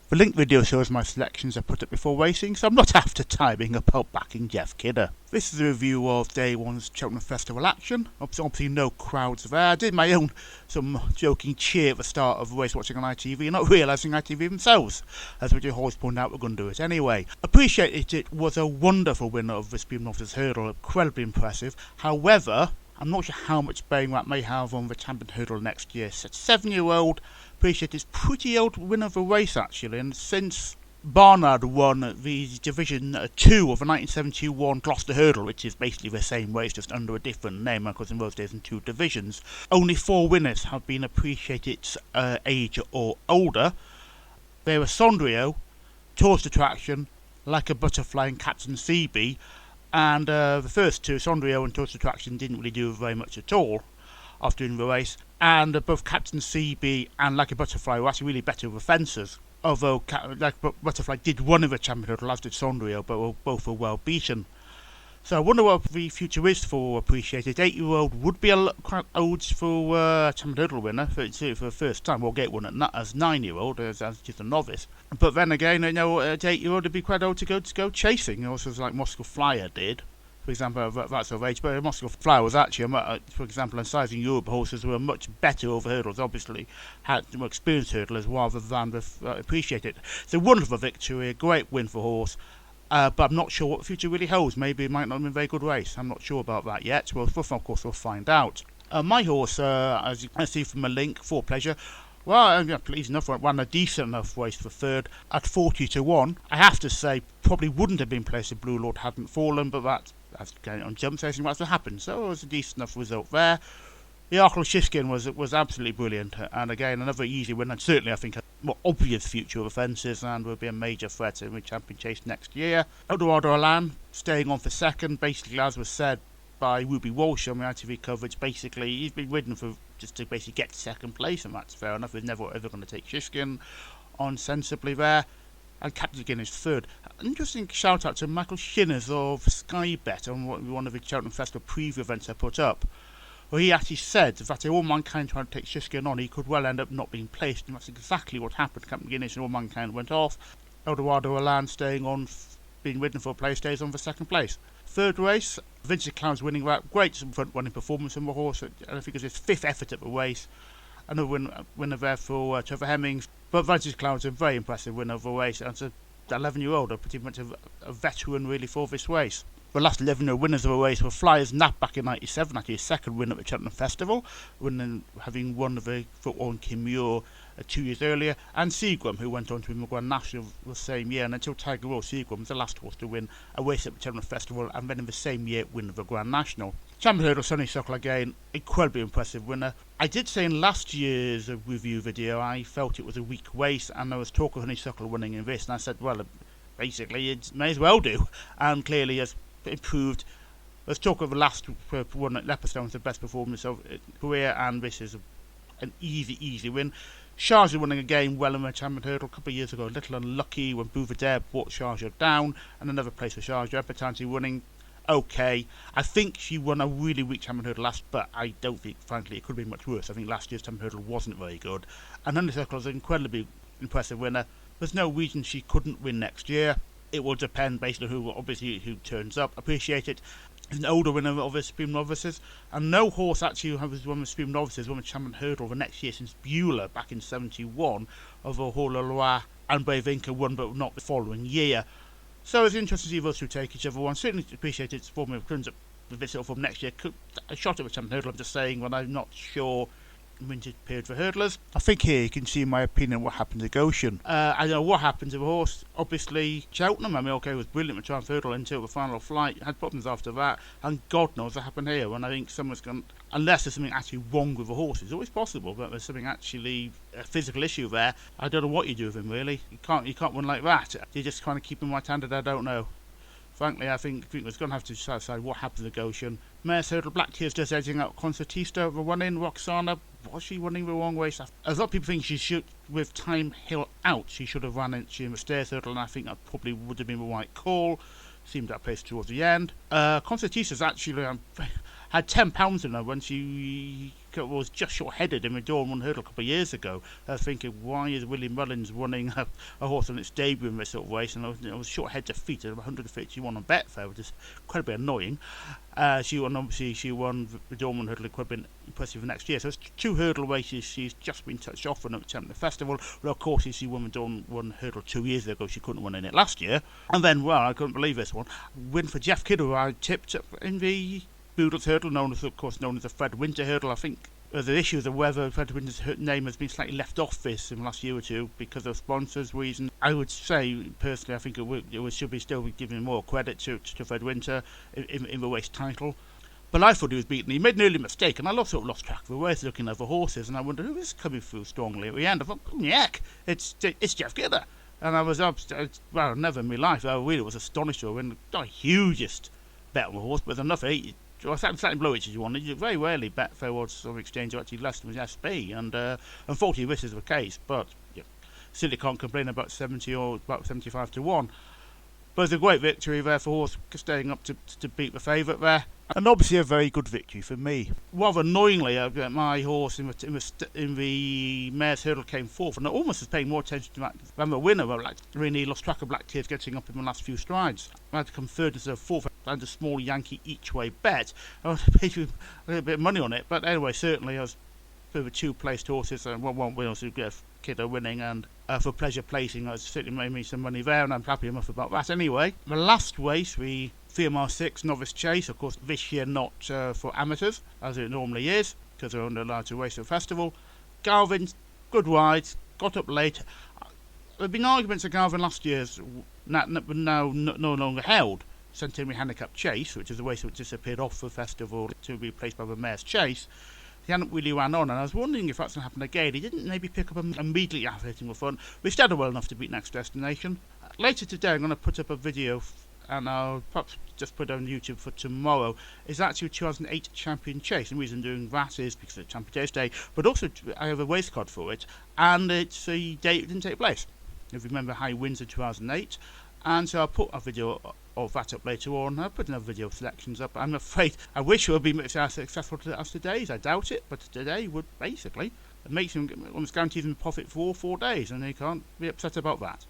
The link video shows my selections I put up before racing, so I'm not after timing about backing Jeff Kidder. This is a review of day one's Cheltenham Festival action. Obviously no crowds there. I did my own some joking cheer at the start of the race watching on ITV, not realising ITV themselves, as we always point out, we're going to do it anyway. Appreciate it was a wonderful winner of the Speed Novices Hurdle, incredibly impressive. However, I'm not sure how much bearing that may have on the champion hurdle next year. So 7-year-old, appreciate it's pretty old winner of the race actually, and since Barnard won the Division 2 of the 1971 Gloucester Hurdle, which is basically the same race, just under a different name, because in those days in 2 divisions, only 4 winners have been Appreciate's age or older. They were Sondrio, Tourist Attraction, Like a Butterfly and Captain CB, and the first 2, Sondrio and Tourist Attraction, didn't really do very much at all after doing the race, and both Captain CB and Like a Butterfly were actually really better with fences, although Like a Butterfly did one of the champion hurdle, as did Sondrio, but both were well beaten. So I wonder what the future is for Appreciated. 8-year-old would be a quite old for champion hurdle winner for the first time. We'll get one as 9-year-old, as just a novice. But then again, at 8-year-old it'd be quite old to go chasing, also like Moscow Flyer did. For example, that sort of age, but Moscow Flower was actually, for example, in sizing Europe horses were much better over hurdles, obviously, had more experienced hurdlers rather than Appreciated. It's a wonderful victory, a great win for horse, but I'm not sure what the future really holds. Maybe it might not have been a very good race. I'm not sure about that yet. Well, of course, we'll find out. My horse, as you can see from a link, For Pleasure, well, pleased enough, ran a decent enough race for third at 40-1. I have to say, probably wouldn't have been placed if Blue Lord hadn't fallen, but that's going on jump racing, what's to happen. So it was a decent enough result there. The Arkle Shishkin was absolutely brilliant, and again another easy win, and certainly I think a more obvious future of fences, and will be a major threat in the champion chase next year. Eldorado Alan staying on for second, basically as was said by Ruby Walsh on the ITV coverage. Basically he's been ridden for just to basically get second place, and that's fair enough. He's never ever going to take Shishkin on sensibly there. And Captain again is third. An interesting shout out to Michael Shinners of Skybet on one of the Cheltenham Festival preview events I put up, where he actually said that if All Mankind tried to take Shishkin on, he could well end up not being placed, and that's exactly what happened. Captain Guinness and All Mankind went off. Eldorado Alan staying on, being ridden for a place, stays on for second place. Third race, Vincent Clown's winning that. Great front running performance from the horse, and I think it was his 5th effort at the race. Another winner there for Trevor Hemmings. But Vincent Clown's a very impressive winner of the race, and it's an 11-year-old, pretty much a veteran really for this race. The last 11-year winners of the race were Flyers Nap back in '97, actually his second win at the Cheltenham Festival, having won the Foot on Kim Muir 2 years earlier, and Seagram, who went on to win the Grand National the same year, and until Tiger Roll, Seagram was the last horse to win a race at the Cheltenham Festival, and then in the same year win the Grand National. Champion hurdle, Sonny Suckle again, incredibly impressive winner. I did say in last year's review video I felt it was a weak race, and there was talk of Honeysuckle winning in this, and I said, well, basically it may as well do, and clearly has improved. There's talk of the last one at Leopardstone's the best performance of his career, and this is an easy win. Sharjah winning again well in the champion hurdle a couple of years ago, a little unlucky when Bouvardere brought Sharjah down, and another place for Sharjah. Petanti winning okay. I think she won a really weak champion hurdle last, but I don't think, frankly, it could have been much worse. I think last year's champion hurdle wasn't very good, and Honeysuckle is an incredibly impressive winner. There's no reason she couldn't win next year. It will depend based on who turns up. Appreciate it. It's an older winner of the Supreme Novices, and no horse actually who has won the Supreme Novices won the champion hurdle the next year since Beulah back in '71, although Hors-la-Loi and Brevinka won, but not the following year. So it's interesting to see those two take each other on. Certainly appreciate its form of turns up a bit sort of from next year. A shot at the champion hurdle, I'm just saying, when I'm not sure winter period for hurdlers. I think here you can see my opinion on what happened to Goshen. I know what happened to the horse. Obviously, Cheltenham, it was brilliant with Chance Hurdle until the final flight. Had problems after that, and God knows what happened here. And I think someone's gone, unless there's something actually wrong with the horse. It's always possible, but there's something actually, a physical issue there. I don't know what you do with him, really. You can't win like that. You just kind of keep him right-handed, I don't know. Frankly, I think we're going to have to decide what happened to Goshen. Mare's Hurdle, Black Tears just edging out Concertista. The one in Roxana, was she running the wrong way? A lot of people think she should, with Time Hill out, she should have run in the Stairs Hurdle, and I think that probably would have been the right call. Seemed that place towards the end. Concertista's actually had £10 in her when she was just short-headed in the Dawn 1 hurdle a couple of years ago. I was thinking, why is Willie Mullins running a horse on its debut in this sort of race? And I was short-head defeat at 151 on Betfair, which is incredibly annoying. She won the Dawn 1 hurdle, it could have been impressive for next year. So it's 2 hurdle races she's just been touched off on at Cheltenham Festival. Well, of course, she won the Dawn 1 hurdle 2 years ago. She couldn't win in it last year. And then, well, I couldn't believe this one. Win for Jeff Kidder, who I tipped in the Boodles hurdle, known as the Fred Winter hurdle. I think the issues of whether Fred Winter's name has been slightly left off this in the last year or two because of sponsors reasons. I would say, personally, I think it should be still giving more credit to Fred Winter in the race title. But I thought he was beaten. He made an early mistake, and I sort of lost track of the race looking at the horses, and I wondered who is coming through strongly at the end. I thought, heck, it's Jeff Kidder. And I was, never in my life, I really was astonished to win. Not the hugest bet on the horse, but enough 80. Slightly below it as you wanted. You very rarely Betfair odds of exchange are actually less than the SB, and unfortunately this is the case. But silly can't complain about 70 or about 75 to 1. But it's a great victory there for horse staying up to beat the favourite there, and obviously a very good victory for me. Rather annoyingly, my horse in the mare's hurdle came fourth, and I almost was paying more attention to that than the winner. I really lost track of Black Tears getting up in the last few strides. I had to come third instead of fourth, and a small Yankee each way bet. I was paying a little bit of money on it, but anyway, certainly I was for 2 placed horses, and one winner to get Kidder winning, and for pleasure placing, I certainly made me some money there, and I'm happy enough about that anyway. The last race, the 3 Mile 6 Novice Chase, of course this year not for amateurs, as it normally is, because they're only allowed to race at the festival. Galvin, good ride, got up late. There have been arguments that Galvin last year's now no longer held. Centenary Handicap Chase, which is the race that disappeared off the festival to be replaced by the Mare's Chase. He hadn't really ran on, and I was wondering if that's going to happen again. He didn't maybe pick up immediately after hitting the front, but he started well enough to beat Next Destination. Later today I'm going to put up a video, and I'll perhaps just put it on YouTube for tomorrow. It's actually a 2008 Champion Chase, and the reason I'm doing that is because it's Champion Chase Day, but also I have a race card for it, and it's a day it didn't take place. If you remember how he wins in 2008, and so I'll put a video of that up later on. I'll put another video of selections up. I'm afraid I wish it would be as successful as today's. I doubt it, but today would basically make him almost guaranteed him profit for all 4 days, and he can't be upset about that.